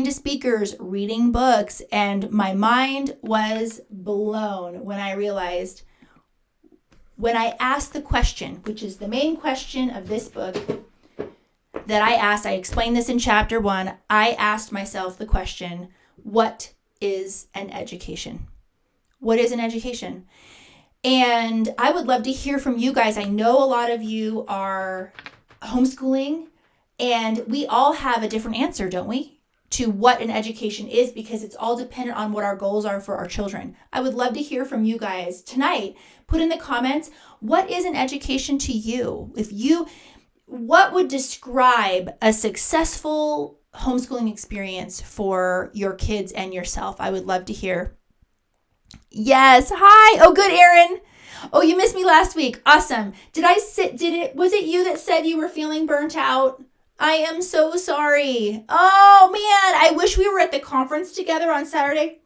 to speakers, reading books, and my mind was blown when I realized, when I asked the question, which is the main question of this book that I explained this in chapter 1, I asked myself the question, what is an education? What is an education? And I would love to hear from you guys. I know a lot of you are homeschooling, and we all have a different answer, don't we, to what an education is, because it's all dependent on what our goals are for our children. I would love to hear from you guys tonight. Put in the comments, what is an education to you? What would describe a successful homeschooling experience for your kids and yourself? I would love to hear. Yes. Hi. Oh, good, Erin. Oh, you missed me last week. Awesome. Was it you that said you were feeling burnt out? I am so sorry. Oh man, I wish we were at the conference together on Saturday,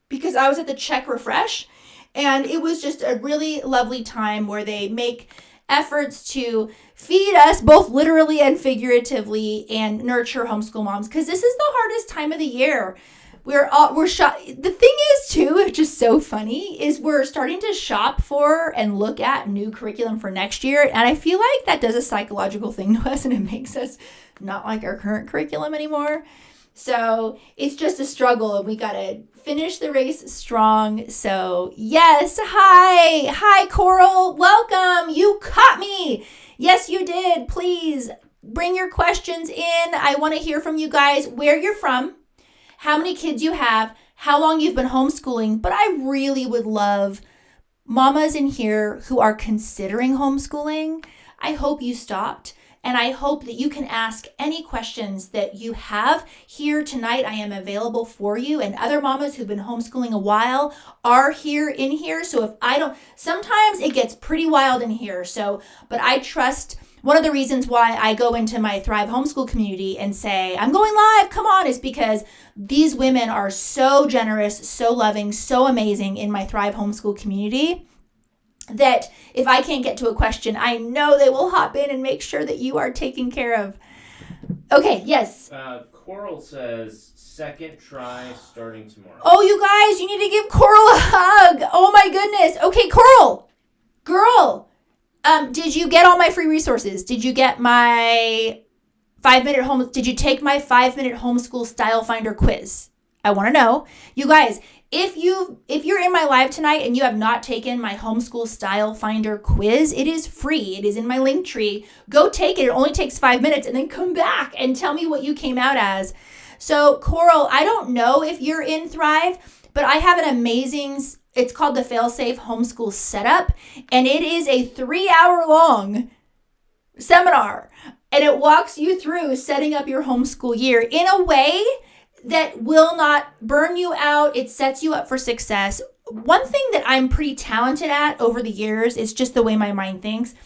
because I was at the Check Refresh, and it was just a really lovely time where they make efforts to feed us both literally and figuratively and nurture homeschool moms, because this is the hardest time of the year. We're shop. The thing is too, which is so funny, is we're starting to shop for and look at new curriculum for next year. And I feel like that does a psychological thing to us, and it makes us not like our current curriculum anymore. So it's just a struggle, and we got to finish the race strong. So yes, hi Coral, welcome. You caught me. Yes, you did. Please bring your questions in. I want to hear from you guys, where you're from, how many kids you have, how long you've been homeschooling. But I really would love mamas in here who are considering homeschooling. I hope you stopped, and I hope that you can ask any questions that you have here tonight. I am available for you, and other mamas who've been homeschooling a while are here in here. So sometimes it gets pretty wild in here. But I trust. One of the reasons why I go into my Thrive Homeschool community and say, I'm going live, come on, is because these women are so generous, so loving, so amazing in my Thrive Homeschool community that if I can't get to a question, I know they will hop in and make sure that you are taken care of. Okay, yes. Coral says, second try starting tomorrow. Oh, you guys, you need to give Coral a hug. Oh my goodness. Okay, Coral, girl. Did you get all my free resources? Did you get my did you take my 5-minute homeschool style finder quiz? I want to know. You guys, if you're in my live tonight and you have not taken my homeschool style finder quiz, it is free. It is in my link tree. Go take it. It only takes 5 minutes, and then come back and tell me what you came out as. So Coral, I don't know if you're in Thrive, but I have an amazing, it's called the Failsafe Homeschool Setup, and it is a 3-hour-long seminar, and it walks you through setting up your homeschool year in a way that will not burn you out. It sets you up for success. One thing that I'm pretty talented at over the years, is just the way my mind thinks,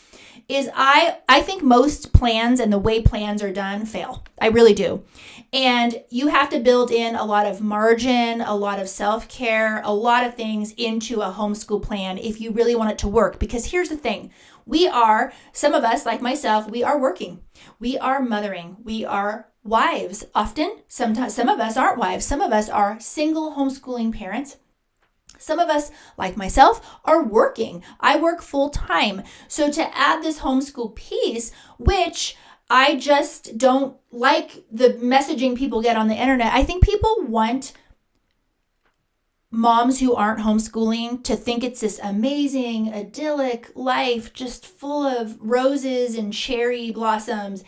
is I think most plans and the way plans are done fail. I really do. And you have to build in a lot of margin, a lot of self-care, a lot of things into a homeschool plan if you really want it to work. Because here's the thing. Some of us, like myself, we are working. We are mothering. We are wives often. Sometimes some of us aren't wives. Some of us are single homeschooling parents. Some of us, like myself, are working. I work full time. So to add this homeschool piece, which I just don't like the messaging people get on the internet. I think people want moms who aren't homeschooling to think it's this amazing, idyllic life, just full of roses and cherry blossoms,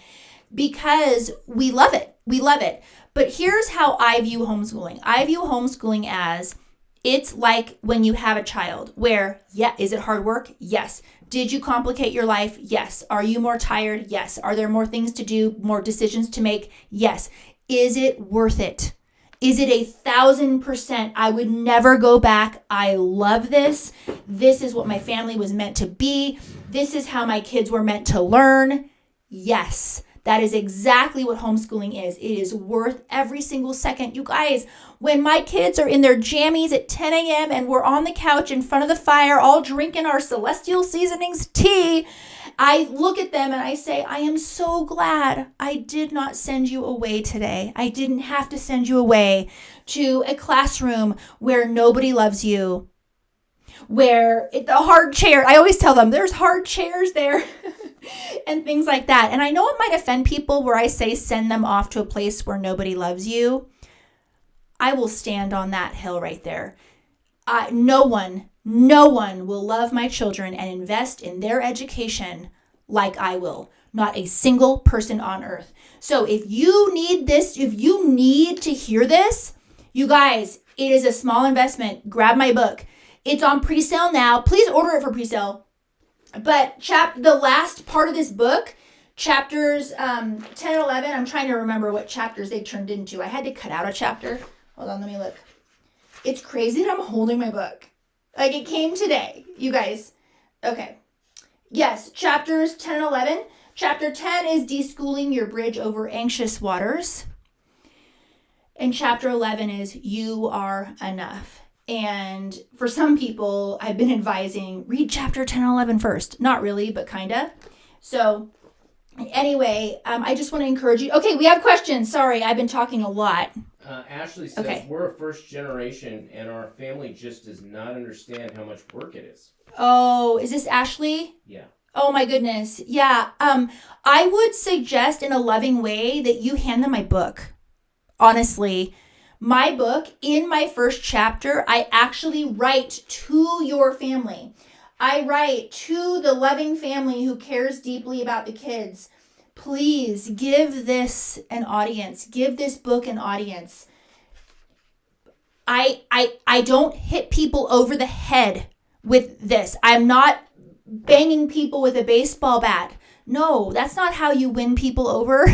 because we love it. We love it. But here's how I view homeschooling. I view homeschooling as, it's like when you have a child where, is it hard work? Yes. Did you complicate your life? Yes. Are you more tired? Yes. Are there more things to do, more decisions to make? Yes. Is it worth it? Is it 1,000%? I would never go back. I love this. This is what my family was meant to be. This is how my kids were meant to learn. Yes. That is exactly what homeschooling is. It is worth every single second. You guys, when my kids are in their jammies at 10 a.m. and we're on the couch in front of the fire, all drinking our Celestial Seasonings tea, I look at them and I say, I am so glad I did not send you away today. I didn't have to send you away to a classroom where nobody loves you, where the hard chair, I always tell them there's hard chairs there and things like that. And I know it might offend people where I say send them off to a place where nobody loves you. I will stand on that hill right there. No one will love my children and invest in their education like I will. Not a single person on earth. So if you need this, if you need to hear this, you guys, it is a small investment. Grab my book. It's on pre-sale now. Please order it for pre-sale. But the last part of this book, chapters 10 and 11, I'm trying to remember what chapters they turned into. I had to cut out a chapter. Hold on, let me look. It's crazy that I'm holding my book. Like it came today, you guys. Okay. Yes, chapters 10 and 11. Chapter 10 is deschooling your bridge over anxious waters. And chapter 11 is you are enough. And for some people, I've been advising, read chapter 10 and 11 first. Not really, but kind of. So anyway, I just want to encourage you. Okay, we have questions. Sorry, I've been talking a lot. Ashley says, We're a first generation and our family just does not understand how much work it is. Oh, is this Ashley? Yeah. Oh my goodness. Yeah. I would suggest in a loving way that you hand them my book. Honestly, my book, in my first chapter, I actually write to your family. I write to the loving family who cares deeply about the kids. Please give this an audience. Give this book an audience. I don't hit people over the head with this. I'm not banging people with a baseball bat. No, that's not how you win people over.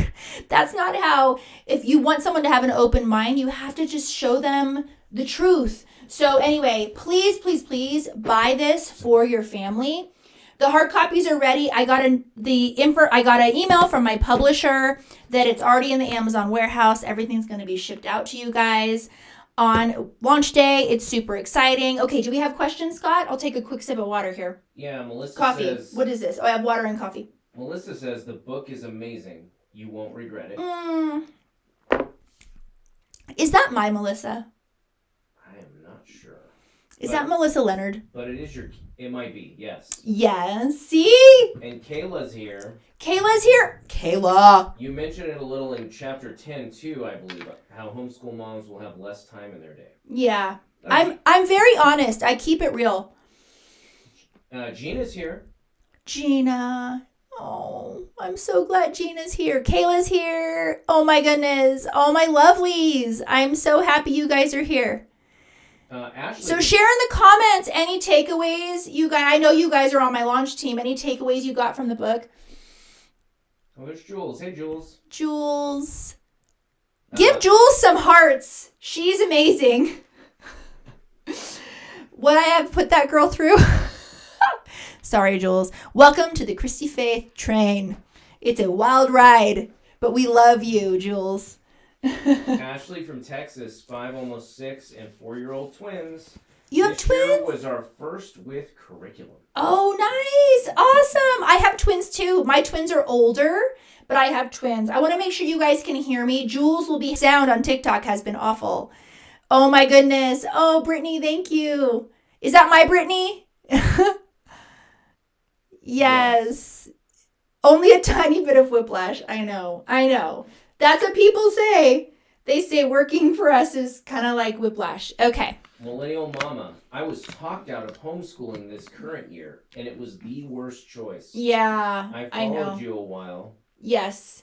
That's not how, if you want someone to have an open mind, you have to just show them the truth. So anyway, please, please, please buy this for your family. The hard copies are ready. I got an email from my publisher that it's already in the Amazon warehouse. Everything's going to be shipped out to you guys on launch day. It's super exciting. Okay, do we have questions, Scott? I'll take a quick sip of water here. Yeah, Melissa coffee. says... What is this? Oh, I have water and coffee. Melissa says the book is amazing. You won't regret it. Is that my Melissa? I am not sure. Is that Melissa Leonard? But it might be, yes. Yes, see? And Kayla's here. Kayla. You mentioned it a little in chapter 10 too, I believe, how homeschool moms will have less time in their day. Yeah. I'm very honest. I keep it real. Gina's here. Gina. Oh, I'm so glad Gina's here. Kayla's here. Oh my goodness. All my lovelies. I'm so happy you guys are here. Ashley. So share in the comments any takeaways you guys. I know you guys are on my launch team. Any takeaways you got from the book? Oh, there's Jules. Hey, Jules. Jules. Give Jules some hearts. She's amazing. What I have put that girl through. Sorry, Jules. Welcome to the Christy-Faith train. It's a wild ride, but we love you, Jules. Ashley from Texas, 5, almost 6, and 4-year-old twins. You have twins? This year was our first with curriculum. Oh, nice. Awesome. I have twins too. My twins are older, but I have twins. I want to make sure you guys can hear me. Jules will be sound on TikTok has been awful. Oh my goodness. Oh, Brittany, thank you. Is that my Brittany? Yes. Only a tiny bit of whiplash. I know. That's what people say. They say working for us is kind of like whiplash. Okay. Millennial Mama, I was talked out of homeschooling this current year, and it was the worst choice. Yeah, I followed you a while. Yes.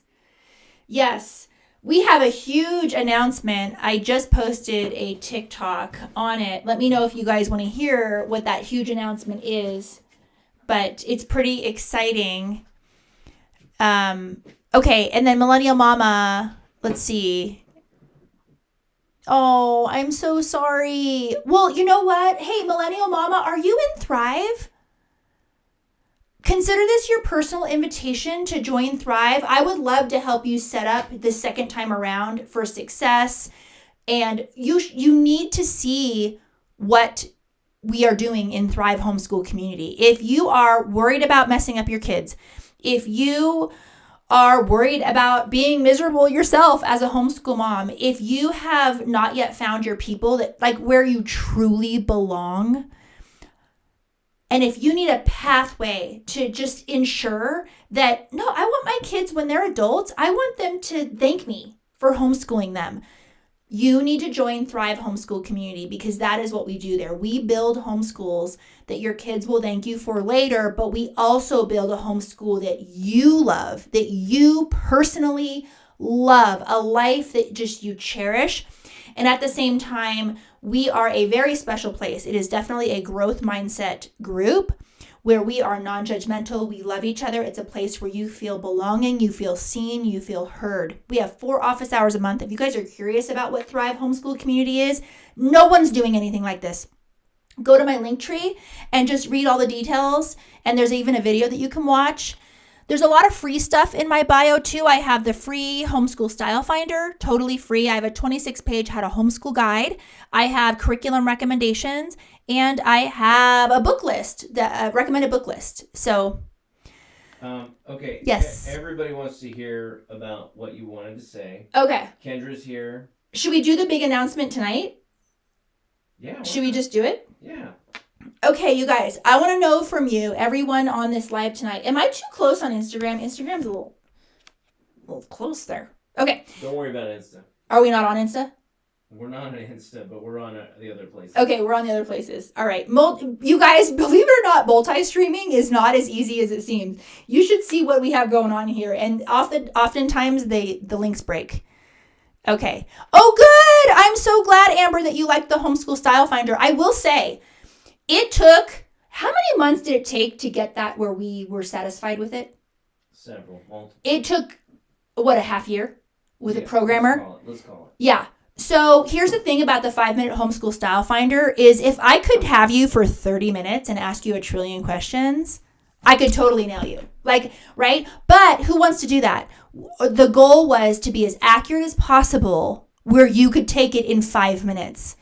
We have a huge announcement. I just posted a TikTok on it. Let me know if you guys want to hear what that huge announcement is. But it's pretty exciting. Okay, and then Millennial Mama, let's see. Oh, I'm so sorry. Well, you know what? Hey, Millennial Mama, are you in Thrive? Consider this your personal invitation to join Thrive. I would love to help you set up the second time around for success. And you need to see what we are doing in Thrive Homeschool Community. If you are worried about messing up your kids, if you are worried about being miserable yourself as a homeschool mom, if you have not yet found your people that like where you truly belong, and if you need a pathway to just ensure that, no, I want my kids when they're adults, I want them to thank me for homeschooling them. You need to join Thrive Homeschool Community because that is what we do there. We build homeschools that your kids will thank you for later, but we also build a homeschool that you love, that you personally love, a life that just you cherish. And at the same time, we are a very special place. It is definitely a growth mindset group where we are non-judgmental. We love each other. It's a place where you feel belonging, you feel seen, you feel heard. We have 4 office hours a month. If you guys are curious about what Thrive Homeschool Community is, no one's doing anything like this. Go to my link tree and just read all the details. And there's even a video that you can watch. There's a lot of free stuff in my bio too. I have the free homeschool style finder, totally free. I have a 26-page how to homeschool guide. I have curriculum recommendations, and I have a book list, the recommended book list. So, okay. Yes. Everybody wants to hear about what you wanted to say. Okay. Kendra's here. Should we do the big announcement tonight? Yeah. Should we just do it? Yeah. Okay, you guys, I want to know from you, everyone on this live tonight. Am I too close on Instagram? Instagram's a little close there. Okay. Don't worry about Insta. Are we not on Insta? We're not on Insta, but we're on the other places. Okay, we're on the other places. All right. You guys, believe it or not, multi-streaming is not as easy as it seems. You should see what we have going on here. And oftentimes, the links break. Okay. Oh, good. I'm so glad, Amber, that you liked the Homeschool Style Finder. I will say, it took, how many months did it take to get that where we were satisfied with it? Several. Multiple. It took, a half year with a programmer? Let's call it. Yeah. So here's the thing about the 5-minute homeschool style finder is if I could have you for 30 minutes and ask you a trillion questions, I could totally nail you. Like, right? But who wants to do that? The goal was to be as accurate as possible where you could take it in 5 minutes.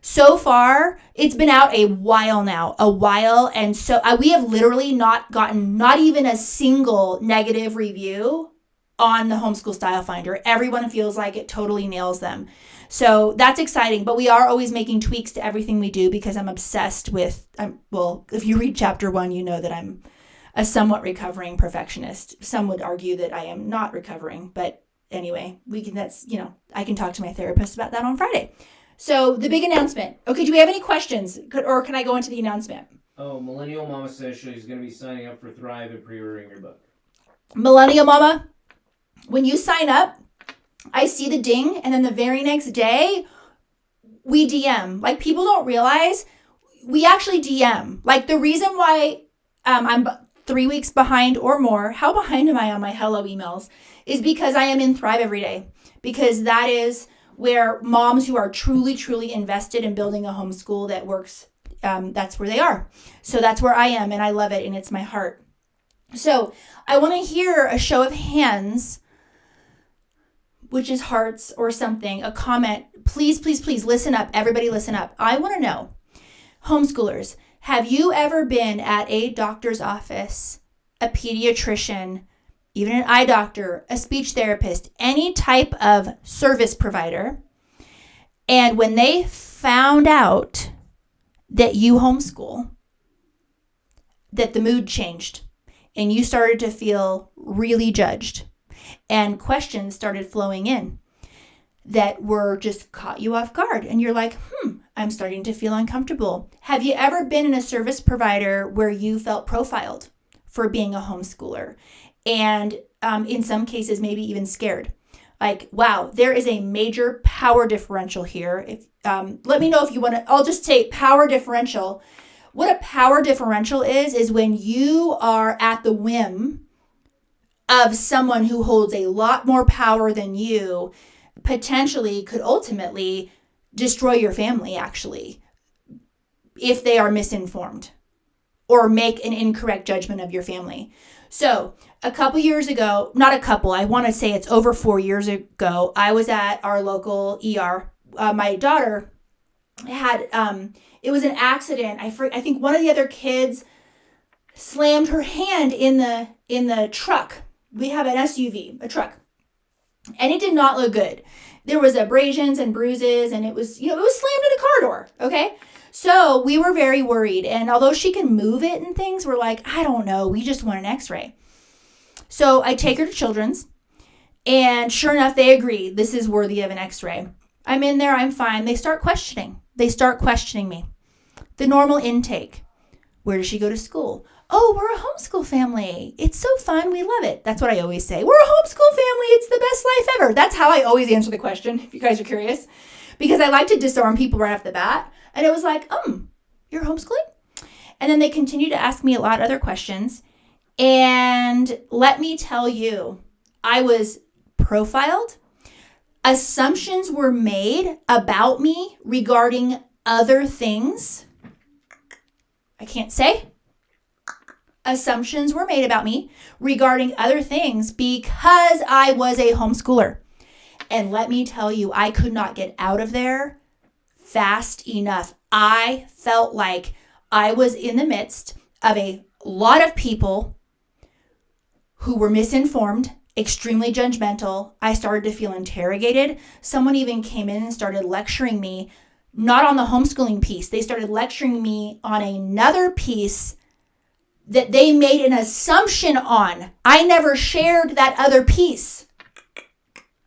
So far, it's been out a while now, and so we have literally not gotten not even a single negative review on the Homeschool Style Finder. Everyone feels like it totally nails them. So that's exciting, but we are always making tweaks to everything we do because I'm obsessed with, if you read chapter 1, you know that I'm a somewhat recovering perfectionist. Some would argue that I am not recovering, but anyway, I can talk to my therapist about that on Friday. So the big announcement. Okay, do we have any questions? Or can I go into the announcement? Oh, Millennial Mama says she's going to be signing up for Thrive and pre-ordering your book. Millennial Mama, when you sign up, I see the ding, and then the very next day, we DM. Like, people don't realize, we actually DM. Like, the reason why I'm 3 weeks behind or more, how behind am I on my hello emails, is because I am in Thrive every day. Because that is where moms who are truly, truly invested in building a homeschool that works, that's where they are. So that's where I am, and I love it, and it's my heart. So I want to hear a show of hands, which is hearts or something, a comment. Please, please, please listen up. Everybody listen up. I want to know, homeschoolers, have you ever been at a doctor's office, a pediatrician, even an eye doctor, a speech therapist, any type of service provider, and when they found out that you homeschool, that the mood changed and you started to feel really judged and questions started flowing in that were just caught you off guard and you're like, I'm starting to feel uncomfortable. Have you ever been in a service provider where you felt profiled for being a homeschooler? And in some cases, maybe even scared. Like, wow, there is a major power differential here. If let me know if you want to, I'll just say power differential. What a power differential is when you are at the whim of someone who holds a lot more power than you, potentially could ultimately destroy your family, actually, if they are misinformed or make an incorrect judgment of your family. So a couple years ago, I want to say it's over 4 years ago, I was at our local ER. My daughter it was an accident. I think one of the other kids slammed her hand in the truck. We have an SUV, a truck, and it did not look good. There was abrasions and bruises, and it was slammed in a car door. Okay. So we were very worried. And although she can move it and things, we're like, I don't know. We just want an x-ray. So I take her to Children's, and sure enough, they agree. This is worthy of an x-ray. I'm in there. I'm fine. They start questioning me. The normal intake. Where does she go to school? Oh, we're a homeschool family. It's so fun. We love it. That's what I always say. We're a homeschool family. It's the best life ever. That's how I always answer the question, if you guys are curious, because I like to disarm people right off the bat. And it was like, you're homeschooling? And then they continue to ask me a lot of other questions. And let me tell you, I was profiled. Assumptions were made about me regarding other things. I can't say. Assumptions were made about me regarding other things because I was a homeschooler. And let me tell you, I could not get out of there fast enough. I felt like I was in the midst of a lot of people who were misinformed, extremely judgmental. I started to feel interrogated. Someone even came in and started lecturing me, not on the homeschooling piece. They started lecturing me on another piece that they made an assumption on. I never shared that other piece.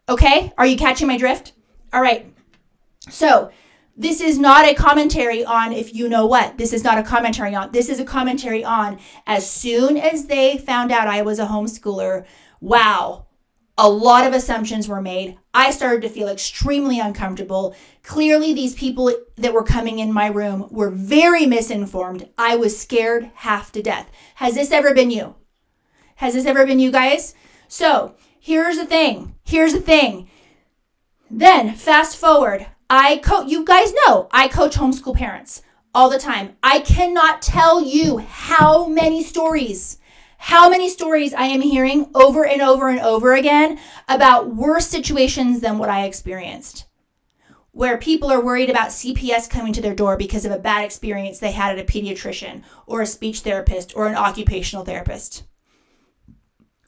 Okay? Are you catching my drift? All right. So this is not a commentary on if you know what. This is not a commentary on. This is a commentary on as soon as they found out I was a homeschooler, wow, a lot of assumptions were made. I started to feel extremely uncomfortable. Clearly, these people that were coming in my room were very misinformed. I was scared half to death. Has this ever been you? Has this ever been you guys? So here's the thing. Then fast forward. You guys know I coach homeschool parents all the time. I cannot tell you how many stories I am hearing over and over and over again about worse situations than what I experienced, where people are worried about CPS coming to their door because of a bad experience they had at a pediatrician or a speech therapist or an occupational therapist.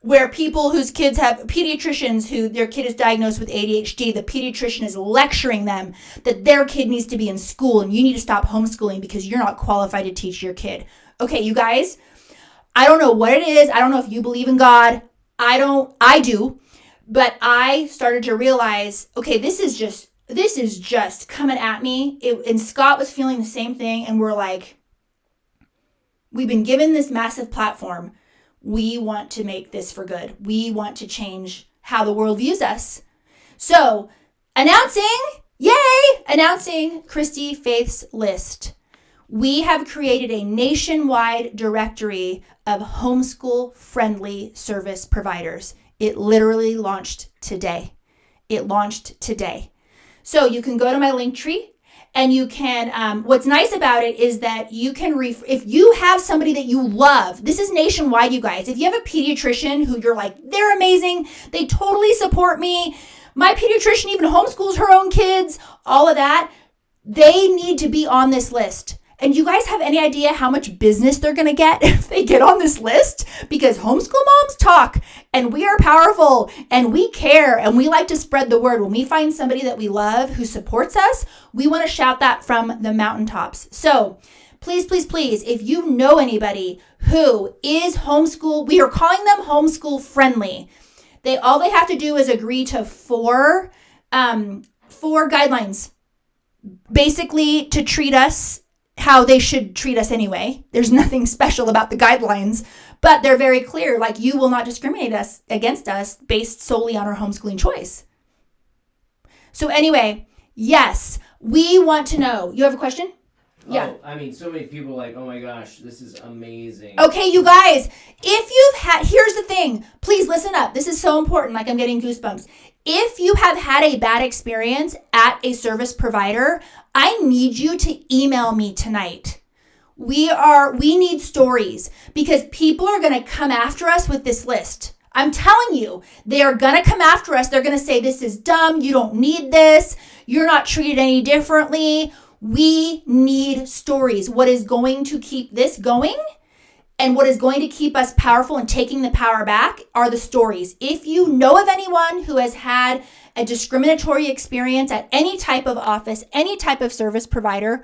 Where people whose kids have pediatricians who their kid is diagnosed with ADHD, the pediatrician is lecturing them that their kid needs to be in school and you need to stop homeschooling because you're not qualified to teach your kid. Okay, you guys, I don't know what it is. I don't know if you believe in God. I do. But I started to realize, okay, this is just coming at me. And Scott was feeling the same thing. And we're like, we've been given this massive platform. We want to make this for good. We want to change how the world views us. So announcing Christy-Faith's list. We have created a nationwide directory of homeschool-friendly service providers. It literally launched today. So you can go to my Linktree and you can, what's nice about it is that you can, if you have somebody that you love, this is nationwide, you guys. If you have a pediatrician who you're like, they're amazing, they totally support me, my pediatrician even homeschools her own kids, all of that, they need to be on this list. And you guys have any idea how much business they're going to get if they get on this list? Because homeschool moms talk and we are powerful and we care and we like to spread the word. When we find somebody that we love who supports us, we want to shout that from the mountaintops. So please, if you know anybody who is homeschool, we are calling them homeschool friendly. All they have to do is agree to four guidelines, basically to treat us how they should treat us anyway. There's nothing special about the guidelines, but they're very clear. Like, you will not discriminate against us based solely on our homeschooling choice. So anyway, yes, we want to know. You have a question? Yeah. Oh, I mean, so many people are like, oh my gosh, this is amazing. Okay, you guys, here's the thing. Please listen up. This is so important. Like, I'm getting goosebumps. If you have had a bad experience at a service provider, I need you to email me tonight. We need stories because people are going to come after us with this list. I'm telling you, they are going to come after us. They're going to say, this is dumb. You don't need this. You're not treated any differently. We need stories. What is going to keep this going and what is going to keep us powerful and taking the power back are the stories. If you know of anyone who has had a discriminatory experience at any type of office, any type of service provider,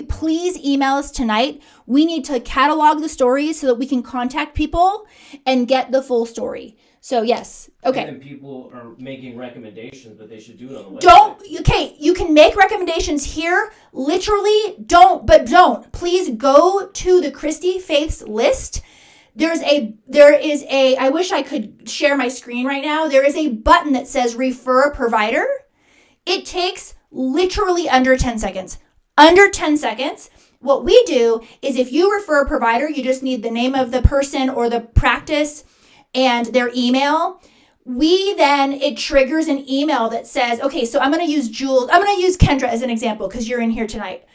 please email us tonight. We need to catalog the stories so that we can contact people and get the full story. So yes, okay. And people are making recommendations, but they should do it on the website. You can make recommendations here. Literally, don't. Please go to the Christy-Faith's list. There is a, I wish I could share my screen right now. There is a button that says refer a provider. It takes literally under 10 seconds. Under 10 seconds. What we do is if you refer a provider, you just need the name of the person or the practice and their email. It triggers an email that says, okay, so I'm going to use Kendra as an example because you're in here tonight.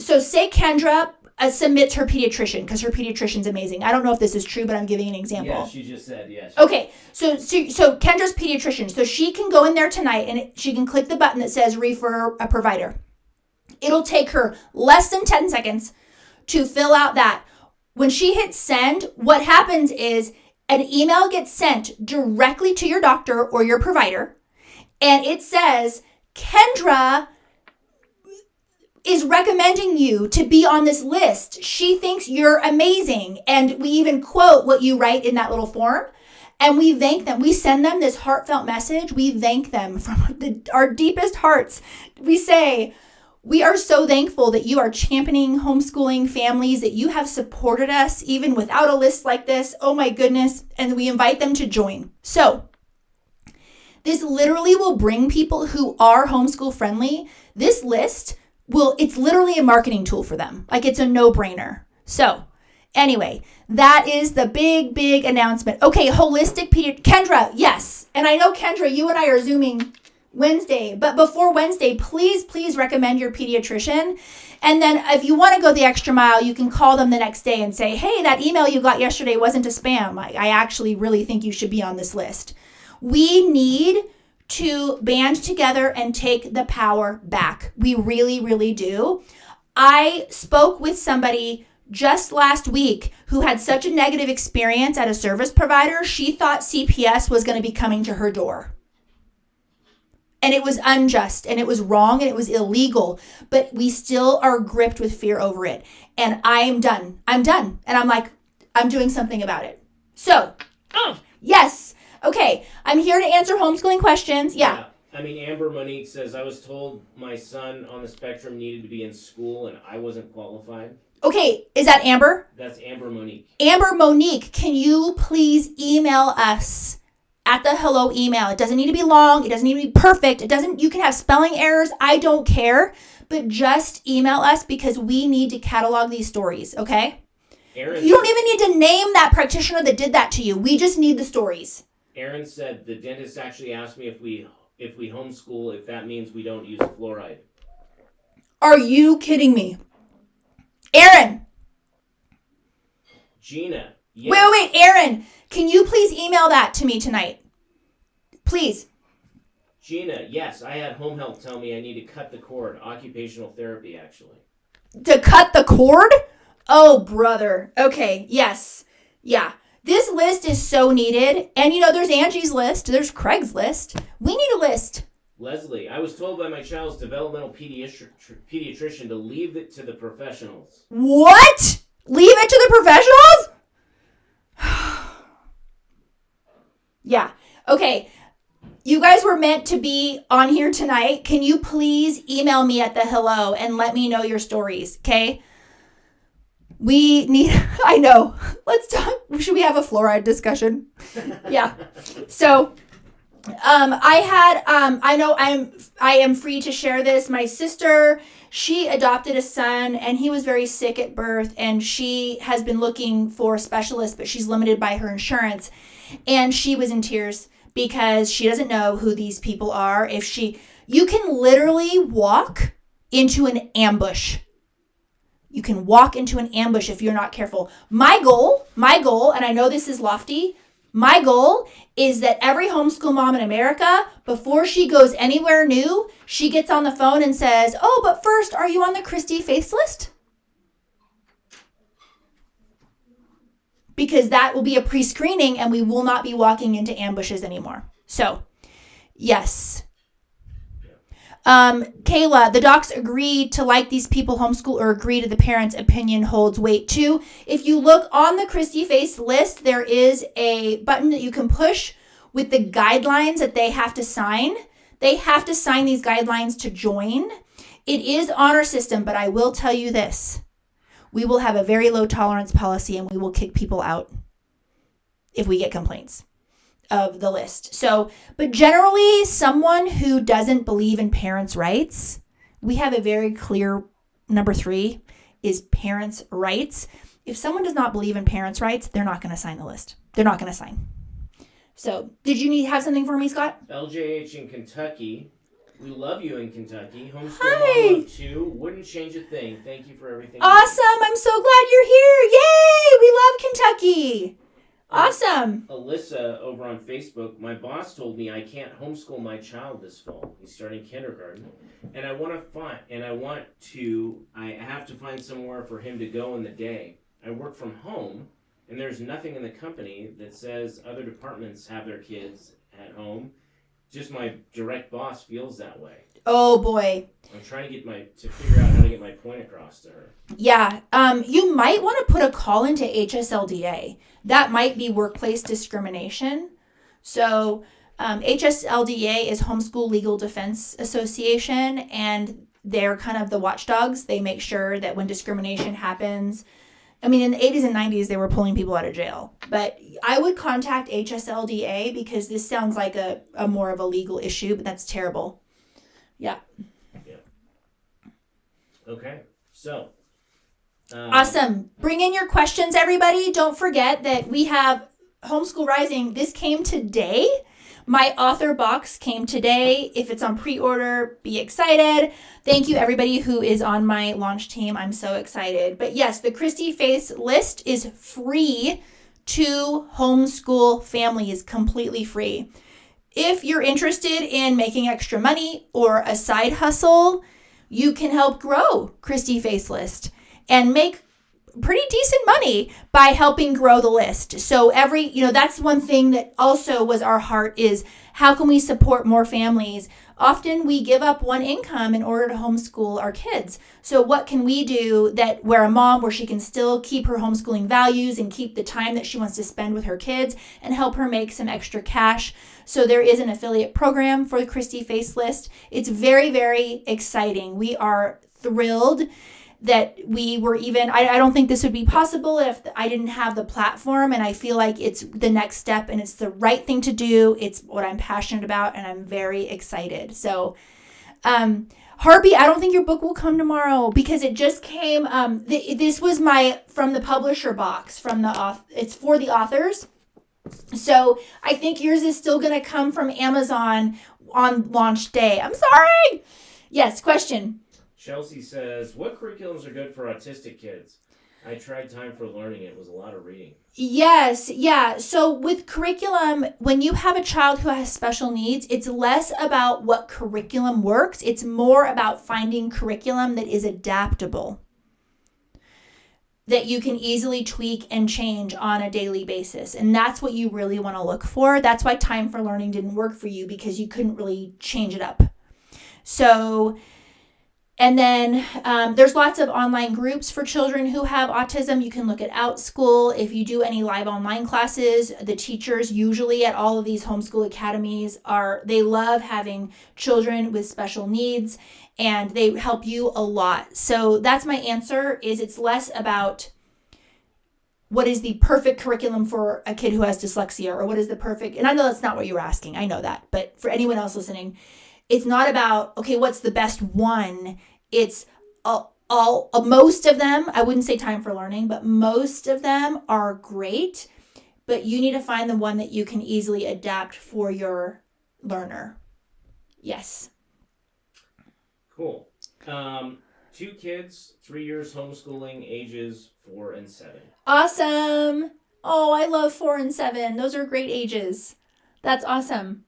So say Kendra submits her pediatrician because her pediatrician's amazing. I don't know if this is true, but I'm giving an example. Yeah, she just said yes. Okay, so Kendra's pediatrician. So she can go in there tonight and she can click the button that says refer a provider. It'll take her less than 10 seconds to fill out that. When she hits send, what happens is an email gets sent directly to your doctor or your provider, and it says, Kendra is recommending you to be on this list. She thinks you're amazing. And we even quote what you write in that little form, and we thank them. We send them this heartfelt message. We thank them from our deepest hearts. We say, we are so thankful that you are championing homeschooling families, that you have supported us even without a list like this. Oh my goodness. And we invite them to join. So this literally will bring people who are homeschool friendly. This list it's literally a marketing tool for them. Like it's a no-brainer. So anyway, that is the big, big announcement. Okay, holistic Kendra, yes. And I know, Kendra, you and I are Zooming Wednesday, but before Wednesday, please recommend your pediatrician. And then if you want to go the extra mile, you can call them the next day and say, hey, that email you got yesterday wasn't a spam. I actually really think you should be on this list. We need to band together and take the power back. We really, really do. I spoke with somebody just last week who had such a negative experience at a service provider. She thought CPS was going to be coming to her door. And it was unjust and it was wrong and it was illegal, but we still are gripped with fear over it. And I'm done. And I'm like, I'm doing something about it. So, yes. Okay. I'm here to answer homeschooling questions. Yeah. I mean, Amber Monique says, I was told my son on the spectrum needed to be in school and I wasn't qualified. Okay. Is that Amber? That's Amber Monique. Amber Monique, can you please email us at the hello email? It doesn't need to be long. It doesn't need to be perfect. You can have spelling errors. I don't care. But just email us because we need to catalog these stories, okay? You don't even need to name that practitioner that did that to you. We just need the stories. Aaron said the dentist actually asked me if we homeschool, if that means we don't use fluoride. Are you kidding me? Aaron. Gina. Yes. Wait, Aaron. Can you please email that to me tonight? Please. Gina, yes, I had home health tell me I need to cut the cord. Occupational therapy, actually. To cut the cord? Oh, brother. Okay, yes. Yeah. This list is so needed. And, there's Angie's list. There's Craig's list. We need a list. Leslie, I was told by my child's developmental pediatrician to leave it to the professionals. What? Leave it to the professionals? Yeah. Okay. You guys were meant to be on here tonight. Can you please email me at the hello and let me know your stories, okay? I know. Let's talk. Should we have a fluoride discussion? Yeah. So, I am free to share this. My sister, she adopted a son and he was very sick at birth and she has been looking for a specialist, but she's limited by her insurance. And she was in tears because she doesn't know who these people are. You can literally walk into an ambush. You can walk into an ambush if you're not careful. My goal, and I know this is lofty, My goal is that every homeschool mom in America, before she goes anywhere new, she gets on the phone and says, oh, but first, are you on the Christy-Faith list? Because that will be a pre-screening and we will not be walking into ambushes anymore. So, yes. Kayla, the docs agree to like these people homeschool or agree to the parents' opinion holds weight too. If you look on the Christy-Faith list, there is a button that you can push with the guidelines that they have to sign. They have to sign these guidelines to join. It is honor system, but I will tell you this. We will have a very low tolerance policy and we will kick people out if we get complaints of the list. So, but generally someone who doesn't believe in parents' rights, we have a very clear number 3 is parents' rights. If someone does not believe in parents' rights, they're not going to sign the list. They're not going to sign. So, did you have something for me, Scott? LJH in Kentucky. We love you in Kentucky. Homeschool Hi. Mom of 2. Wouldn't change a thing. Thank you for everything. Awesome. I'm so glad you're here. Yay! We love Kentucky. Awesome. Alyssa over on Facebook, my boss told me I can't homeschool my child this fall. He's starting kindergarten. And I have to find somewhere for him to go in the day. I work from home, and there's nothing in the company that says other departments have their kids at home. Just my direct boss feels that way. Oh boy. I'm trying to figure out how to get my point across to her. Yeah. You might want to put a call into HSLDA. That might be workplace discrimination. So HSLDA is Homeschool Legal Defense Association, and they're kind of the watchdogs. They make sure that when discrimination happens, I mean, in the 80s and 90s, they were pulling people out of jail. But I would contact HSLDA because this sounds like a more of a legal issue, but that's terrible. Yeah. Okay. So. Awesome. Bring in your questions, everybody. Don't forget that we have Homeschool Rising. This came today. My author box came today. If it's on pre-order, be excited. Thank you, everybody who is on my launch team. I'm so excited. But yes, the Christy-Faith list is free to homeschool families, completely free. If you're interested in making extra money or a side hustle, you can help grow Christy-Faith list and make pretty decent money by helping grow the list. So that's one thing that also was our heart is how can we support more families? Often we give up one income in order to homeschool our kids. So what can we do where she can still keep her homeschooling values and keep the time that she wants to spend with her kids and help her make some extra cash? So there is an affiliate program for the Christy-Faith list. It's very, very exciting. We are thrilled that we were I don't think this would be possible if I didn't have the platform, and I feel like it's the next step and it's the right thing to do. It's what I'm passionate about and I'm very excited. So, Harpy, I don't think your book will come tomorrow because it just came, this was from the publisher box, it's for the authors. So I think yours is still going to come from Amazon on launch day. I'm sorry. Yes, question. Chelsea says, what curriculums are good for autistic kids? I tried Time for Learning. It was a lot of reading. Yes, yeah. So with curriculum, when you have a child who has special needs, it's less about what curriculum works. It's more about finding curriculum that is adaptable, that you can easily tweak and change on a daily basis. And that's what you really want to look for. That's why Time for Learning didn't work for you, because you couldn't really change it up. So... And then there's lots of online groups for children who have autism. You can look at OutSchool. If you do any live online classes, the teachers usually at all of these homeschool academies they love having children with special needs, and they help you a lot. So that's my answer, is it's less about what is the perfect curriculum for a kid who has dyslexia, or what is the perfect, and I know that's not what you were asking. I know that. But for anyone else listening, it's not about, okay, what's the best one? It's most of them, I wouldn't say Time for Learning, but most of them are great, but you need to find the one that you can easily adapt for your learner. Yes. Cool. 2 kids, 3 years homeschooling, ages 4 and 7. Awesome. Oh, I love 4 and 7. Those are great ages. That's awesome.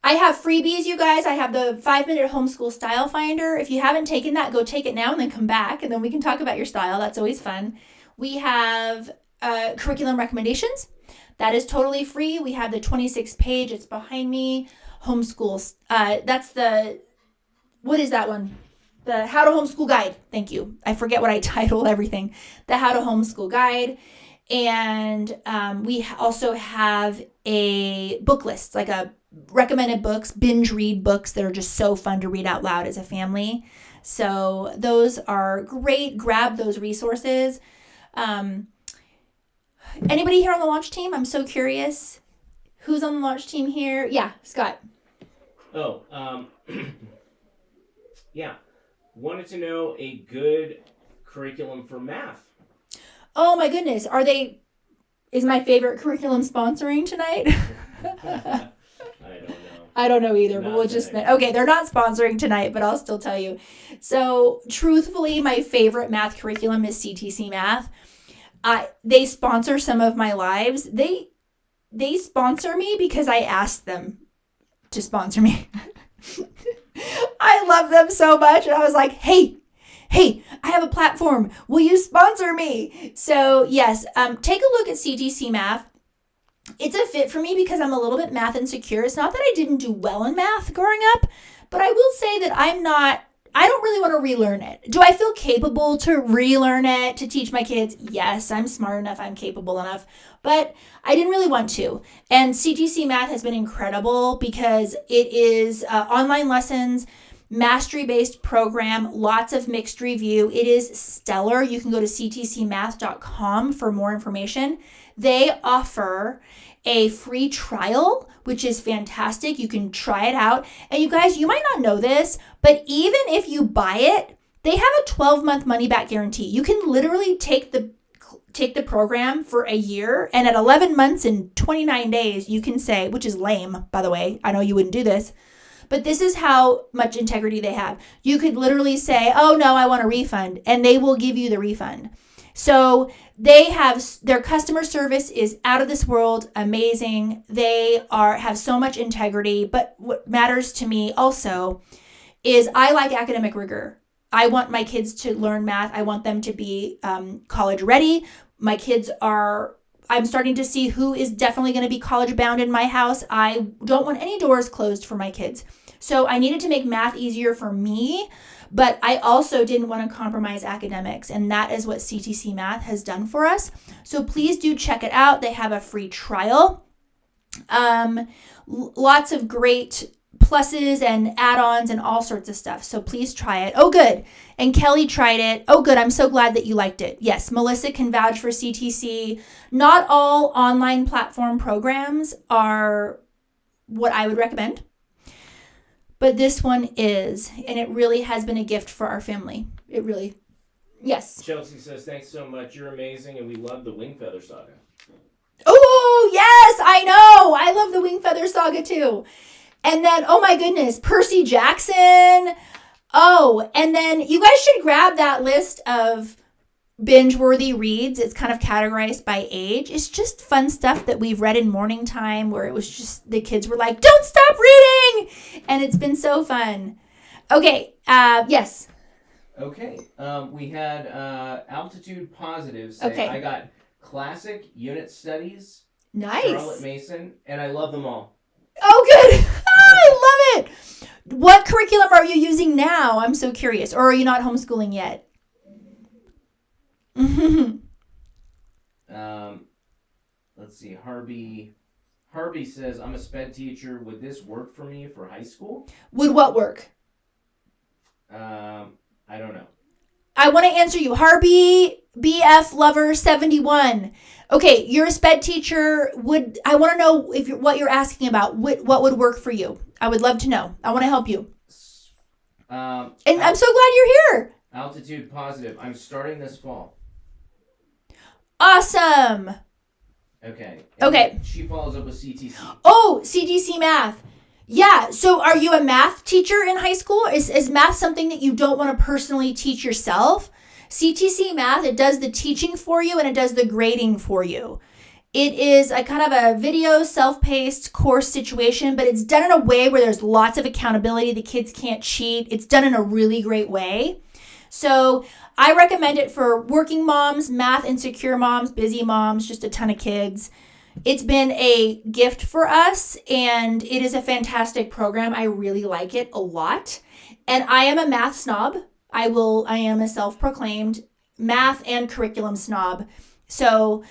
I have freebies, you guys. I have the 5-minute homeschool style finder. If you haven't taken that, go take it now and then come back, and then we can talk about your style. That's always fun. We have curriculum recommendations. That is totally free. We have the 26-page. It's behind me. Homeschool. That's the, what is that one? The How to Homeschool Guide. Thank you. I forget what I title everything. The How to Homeschool Guide. And we also have a book list, like a recommended books, binge read books that are just so fun to read out loud as a family. So those are great. Grab those resources. Anybody here on the launch team? I'm so curious. Who's on the launch team here? Yeah, Scott. Oh, yeah. Wanted to know a good curriculum for math. Oh my goodness. Is my favorite curriculum sponsoring tonight? I don't know. I don't know either, but Not we'll just, okay, they're not sponsoring tonight, but I'll still tell you. So truthfully, my favorite math curriculum is CTC Math. They sponsor some of my lives. They sponsor me because I asked them to sponsor me. I love them so much. And I was like, hey, I have a platform. Will you sponsor me? So yes, take a look at CTC Math. It's a fit for me because I'm a little bit math insecure. It's not that I didn't do well in math growing up, but I will say that I don't really want to relearn it. Do I feel capable to relearn it, to teach my kids? Yes, I'm smart enough, I'm capable enough, but I didn't really want to. And CTC Math has been incredible because it is online lessons, mastery-based program, lots of mixed review. It is stellar. You can go to ctcmath.com for more information. They offer a free trial, which is fantastic. You can try it out. And you guys, you might not know this, but even if you buy it, they have a 12-month money-back guarantee. You can literally take the program for a year, and at 11 months and 29 days, you can say, which is lame, by the way. I know you wouldn't do this, but this is how much integrity they have. You could literally say, oh no, I want a refund, and they will give you the refund. So they have, their customer service is out of this world, amazing. They have so much integrity, but what matters to me also is I like academic rigor. I want my kids to learn math. I want them to be college ready. My kids I'm starting to see who is definitely going to be college bound in my house. I don't want any doors closed for my kids. So I needed to make math easier for me, but I also didn't want to compromise academics. And that is what CTC Math has done for us. So please do check it out. They have a free trial. Lots of great pluses and add-ons and all sorts of stuff. So please try it. Oh, good. And Kelly tried it. Oh, good. I'm so glad that you liked it. Yes, Melissa can vouch for CTC. Not all online platform programs are what I would recommend, but this one is, and it really has been a gift for our family. It really, yes. Chelsea says, thanks so much. You're amazing, and we love the Wing Feather Saga. Oh, yes, I know. I love the Wing Feather Saga too. And then, oh my goodness, Percy Jackson. Oh, and then you guys should grab that list of binge-worthy reads. It's kind of categorized by age. It's just fun stuff that we've read in morning time where it was just, the kids were like, don't stop reading! And it's been so fun. Okay, yes. Okay, we had Altitude Positive say, Okay. I got Classic Unit Studies, Nice. Charlotte Mason, and I love them all. Oh, good. I love it. What curriculum are you using now? I'm so curious. Or are you not homeschooling yet? Let's see. Harvey says, I'm a sped teacher. Would this work for me for high school? Would what work? I don't know. I want to answer you. Harvey BF Lover 71. Okay, you're a sped teacher. I want to know what you're asking about. What would work for you? I would love to know. I want to help you. And I'm so glad you're here. Altitude Positive. I'm starting this fall. Awesome. Okay. Okay. She follows up with CTC. Oh, CTC Math. Yeah. So are you a math teacher in high school? Is math something that you don't want to personally teach yourself? CTC Math, it does the teaching for you and it does the grading for you. It is a kind of a video self-paced course situation, but it's done in a way where there's lots of accountability. The kids can't cheat. It's done in a really great way. So I recommend it for working moms, math insecure moms, busy moms, just a ton of kids. It's been a gift for us, and it is a fantastic program. I really like it a lot. And I am a math snob. I am a self-proclaimed math and curriculum snob. So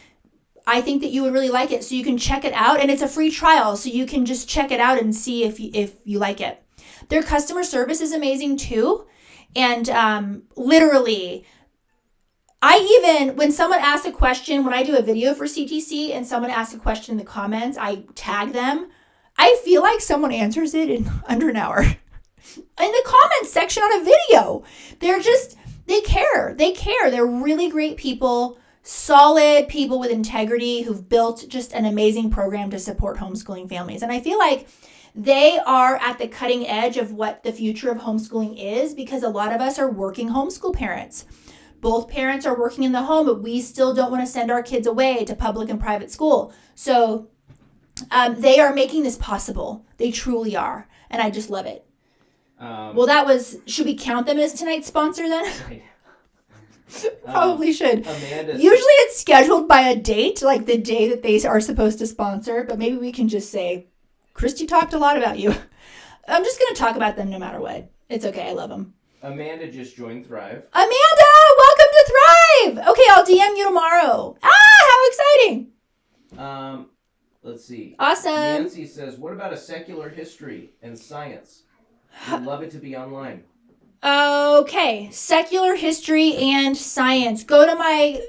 I think that you would really like it. So you can check it out, and it's a free trial. So you can just check it out and see if you like it. Their customer service is amazing too. And literally, when someone asks a question, when I do a video for CTC and someone asks a question in the comments, I tag them. I feel like someone answers it in under an hour. In the comments section on a video. They care. They're really great people, solid people with integrity who've built just an amazing program to support homeschooling families. And I feel like they are at the cutting edge of what the future of homeschooling is, because a lot of us are working homeschool parents. Both parents are working in the home, but we still don't want to send our kids away to public and private school. So they are making this possible. They truly are. And I just love it. Should we count them as tonight's sponsor then? Probably should. Amanda. Usually it's scheduled by a date, like the day that they are supposed to sponsor, but maybe we can just say, Christy talked a lot about you. I'm just going to talk about them no matter what. It's okay. I love them. Amanda just joined Thrive. Amanda, welcome to Thrive. Okay, I'll DM you tomorrow. How exciting. Let's see. Awesome. Nancy says, what about a secular history and science? We'd love it to be online. Okay, secular history and science. Go to my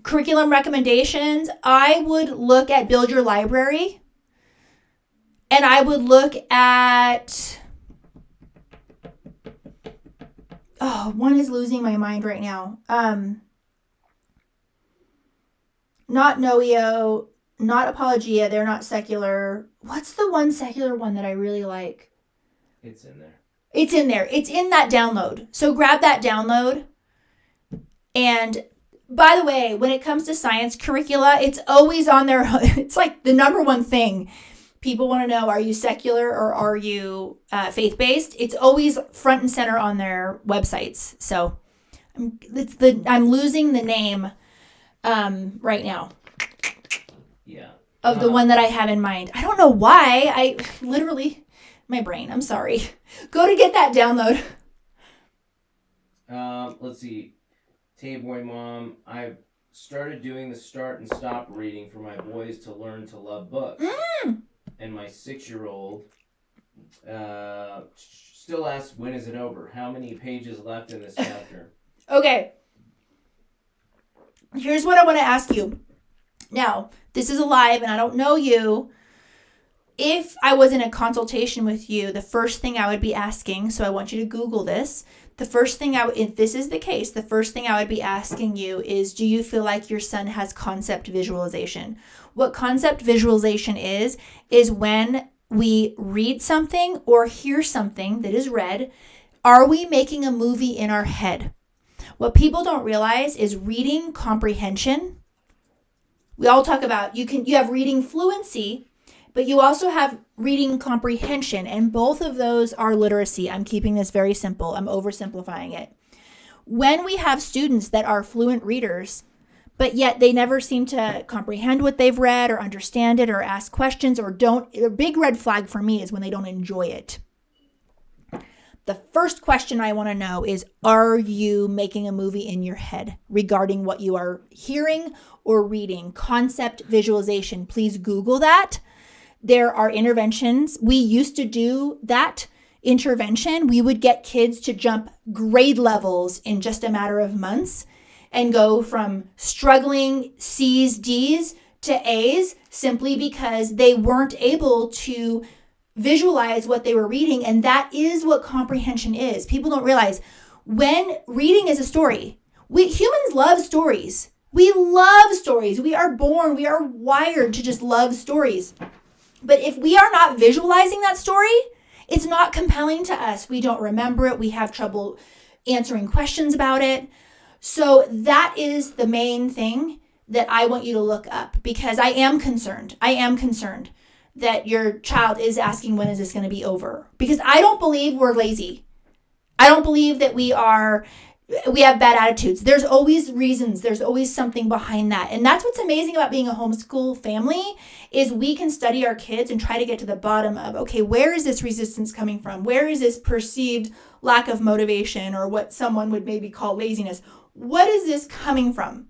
curriculum recommendations. I would look at Build Your Library. And I would look at... one is losing my mind right now. Not Noeo, not Apologia. They're not secular. What's the one secular one that I really like? It's in there. It's in there. It's in that download. So grab that download. And by the way, when it comes to science curricula, it's always on there. It's like the number one thing. People want to know, are you secular or are you faith-based? It's always front and center on their websites. So I'm losing the name right now. Yeah. Of the one that I have in mind. I don't know why. I literally, my brain, I'm sorry. Go to get that download. Let's see. Tay-Boy Mom, I've started doing the start and stop reading for my boys to learn to love books. And my 6-year-old still asks, when is it over? How many pages left in this chapter? Okay. Here's what I want to ask you. Now, this is live and I don't know you. If I was in a consultation with you, the first thing I would be asking, so I want you to Google this. The first thing if this is the case, the first thing I would be asking you is, do you feel like your son has concept visualization? What concept visualization is when we read something or hear something that is read, are we making a movie in our head? What people don't realize is reading comprehension. We all talk about, you have reading fluency, but you also have reading comprehension, and both of those are literacy. I'm keeping this very simple. I'm oversimplifying it. When we have students that are fluent readers, but yet they never seem to comprehend what they've read or understand it or ask questions or don't, a big red flag for me is when they don't enjoy it. The first question I want to know is, are you making a movie in your head regarding what you are hearing or reading? Concept visualization. Please Google that. There are interventions. We used to do that intervention. We would get kids to jump grade levels in just a matter of months and go from struggling C's, D's to A's simply because they weren't able to visualize what they were reading. And that is what comprehension is. People don't realize when reading is a story, humans love stories. We love stories. We are wired to just love stories. But if we are not visualizing that story, it's not compelling to us. We don't remember it. We have trouble answering questions about it. So that is the main thing that I want you to look up, because I am concerned. I am concerned that your child is asking, when is this going to be over? Because I don't believe we're lazy. I don't believe that we have bad attitudes. There's always reasons. There's always something behind that. And that's what's amazing about being a homeschool family, is we can study our kids and try to get to the bottom of, okay, where is this resistance coming from? Where is this perceived lack of motivation, or what someone would maybe call laziness? What is this coming from?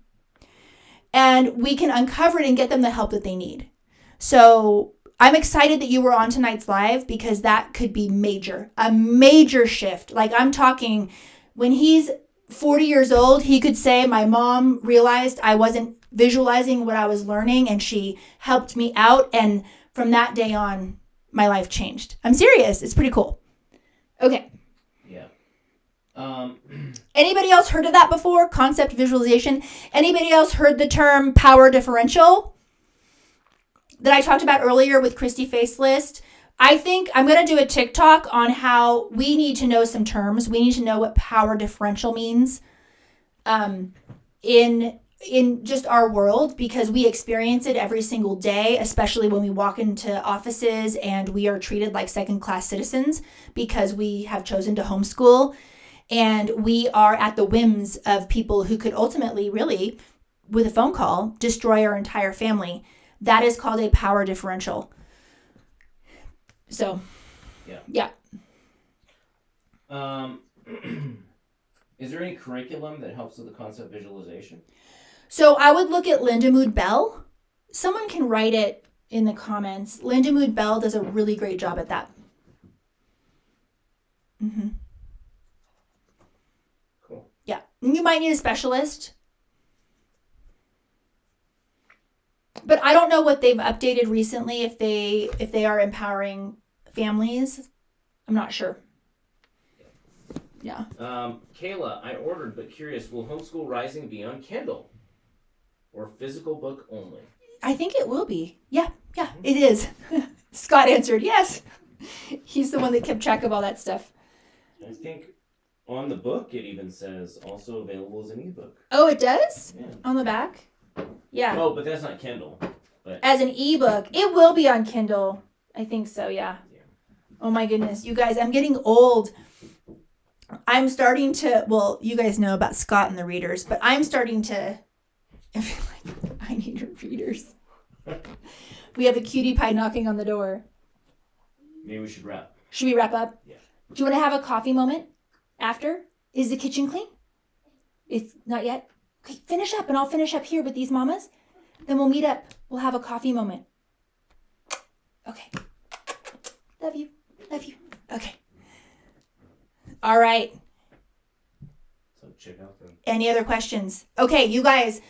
And we can uncover it and get them the help that they need. So I'm excited that you were on tonight's live, because that could be a major shift. Like, I'm talking, when he's 40 years old, he could say, my mom realized I wasn't visualizing what I was learning, and she helped me out. And from that day on, my life changed. I'm serious. It's pretty cool. Okay. Yeah. Anybody else heard of that before? Concept visualization. Anybody else heard the term power differential that I talked about earlier with Christy-Faith's list? I think I'm going to do a TikTok on how we need to know some terms. We need to know what power differential means in just our world, because we experience it every single day, especially when we walk into offices and we are treated like second-class citizens because we have chosen to homeschool. And we are at the whims of people who could ultimately, really, with a phone call, destroy our entire family. That is called a power differential. So, yeah. Is there any curriculum that helps with the concept visualization? So I would look at Linda Mood Bell. Someone can write it in the comments. Linda Mood Bell does a really great job at that. Mm-hmm. Cool. Yeah. You might need a specialist. But I don't know what they've updated recently, if they are empowering families. I'm not sure. Yeah. Kayla, I ordered, but curious, will Homeschool Rising be on Kindle or physical book only? I think it will be. Yeah, it is. Scott answered yes. He's the one that kept track of all that stuff. I think on the book it even says also available as an ebook. Oh, it does? Yeah. On the back? Yeah. Oh, but that's not Kindle. But as an ebook. It will be on Kindle. I think so, yeah. Oh my goodness. You guys, I'm getting old. I'm starting to, well, you guys know about Scott and the readers, but I'm starting to, I feel like I need readers. We have a cutie pie knocking on the door. Maybe we should wrap. Should we wrap up? Yeah. Do you want to have a coffee moment after? Is the kitchen clean? It's not yet? Okay, finish up, and I'll finish up here with these mamas. Then we'll meet up. We'll have a coffee moment. Okay. Love you. Love you. Okay. All right. So check out the... Any other questions? Okay, you guys,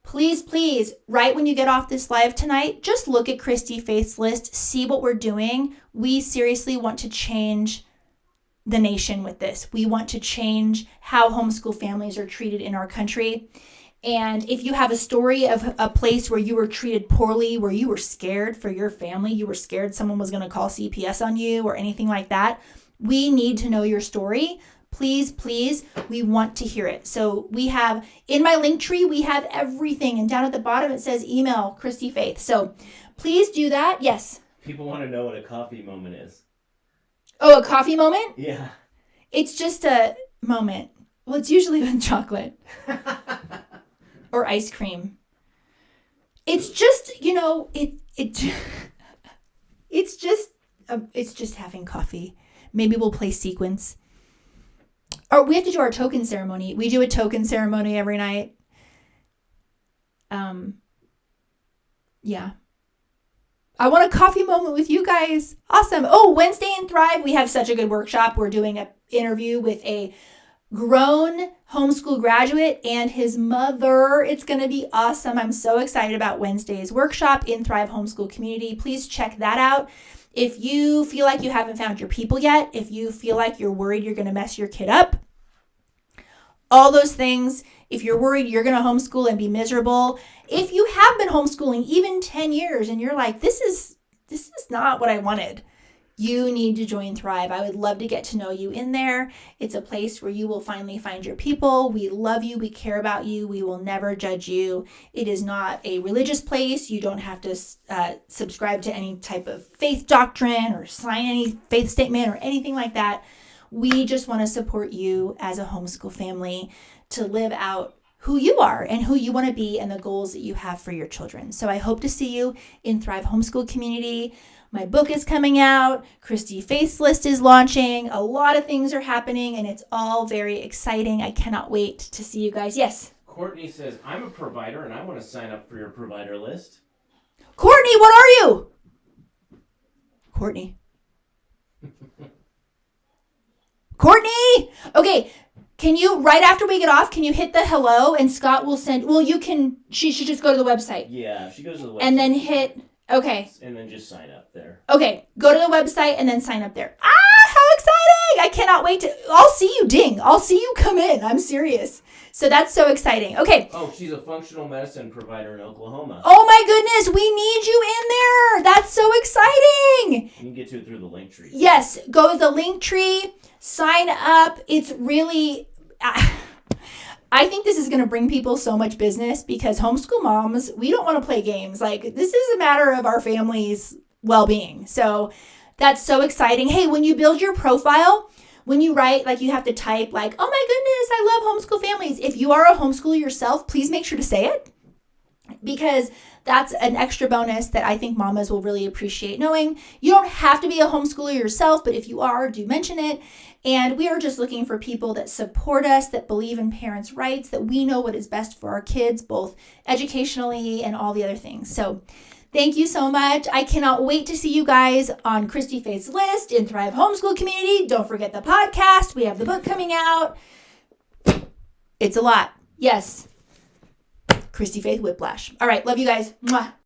please, right when you get off this live tonight, just look at Christy-Faith's list, see what we're doing. We seriously want to change the nation with this. We want to change how homeschool families are treated in our country. And if you have a story of a place where you were treated poorly, where you were scared for your family, you were scared someone was going to call CPS on you or anything like that, we need to know your story. Please, we want to hear it. So we have, in my link tree, we have everything. And down at the bottom, it says email Christy-Faith. So please do that. Yes. People want to know what a coffee moment is. Oh, a coffee moment? Yeah. It's just a moment. Well, it's usually with chocolate or ice cream. It's just, it's just having coffee. Maybe we'll play sequence. Or we have to do our token ceremony. We do a token ceremony every night. Yeah. I want a coffee moment with you guys. Awesome. Oh, Wednesday in Thrive, we have such a good workshop. We're doing an interview with a grown homeschool graduate and his mother. It's going to be awesome. I'm so excited about Wednesday's workshop in Thrive Homeschool Community. Please check that out. If you feel like you haven't found your people yet, if you feel like you're worried you're going to mess your kid up, all those things, if you're worried you're going to homeschool and be miserable, if you have been homeschooling even 10 years and you're like, this is not what I wanted, you need to join Thrive. I would love to get to know you in there. It's a place where you will finally find your people. We love you. We care about you. We will never judge you. It is not a religious place. You don't have to subscribe to any type of faith doctrine or sign any faith statement or anything like that. We just want to support you as a homeschool family to live out who you are and who you want to be and the goals that you have for your children. So I hope to see you in Thrive Homeschool Community. My book is coming out. Christy-Faith's list is launching. A lot of things are happening, and it's all very exciting. I cannot wait to see you guys. Yes? Courtney says, I'm a provider, and I want to sign up for your provider list. Courtney, what are you? Courtney. Courtney! Okay, can you, right after we get off, can you hit the hello, and Scott will send, she should just go to the website. Yeah, she goes to the website. And then hit... Okay. And then just sign up there. Okay. Go to the website and then sign up there. How exciting! I cannot wait to... I'll see you, ding. I'll see you come in. I'm serious. So that's so exciting. Okay. Oh, she's a functional medicine provider in Oklahoma. Oh my goodness. We need you in there. That's so exciting. You can get to it through the link tree. Yes. Go to the link tree. Sign up. It's really... I think this is going to bring people so much business because homeschool moms, we don't want to play games. Like, this is a matter of our family's well-being. So that's so exciting. Hey, when you build your profile, when you write, like, you have to type like, oh my goodness, I love homeschool families. If you are a homeschooler yourself, please make sure to say it, because that's an extra bonus that I think mamas will really appreciate knowing. You don't have to be a homeschooler yourself, but if you are, do mention it. And we are just looking for people that support us, that believe in parents' rights, that we know what is best for our kids, both educationally and all the other things. So thank you so much. I cannot wait to see you guys on Christy-Faith's list in Thrive Homeschool Community. Don't forget the podcast. We have the book coming out. It's a lot. Yes. Christy-Faith Whiplash. All right. Love you guys. Mwah.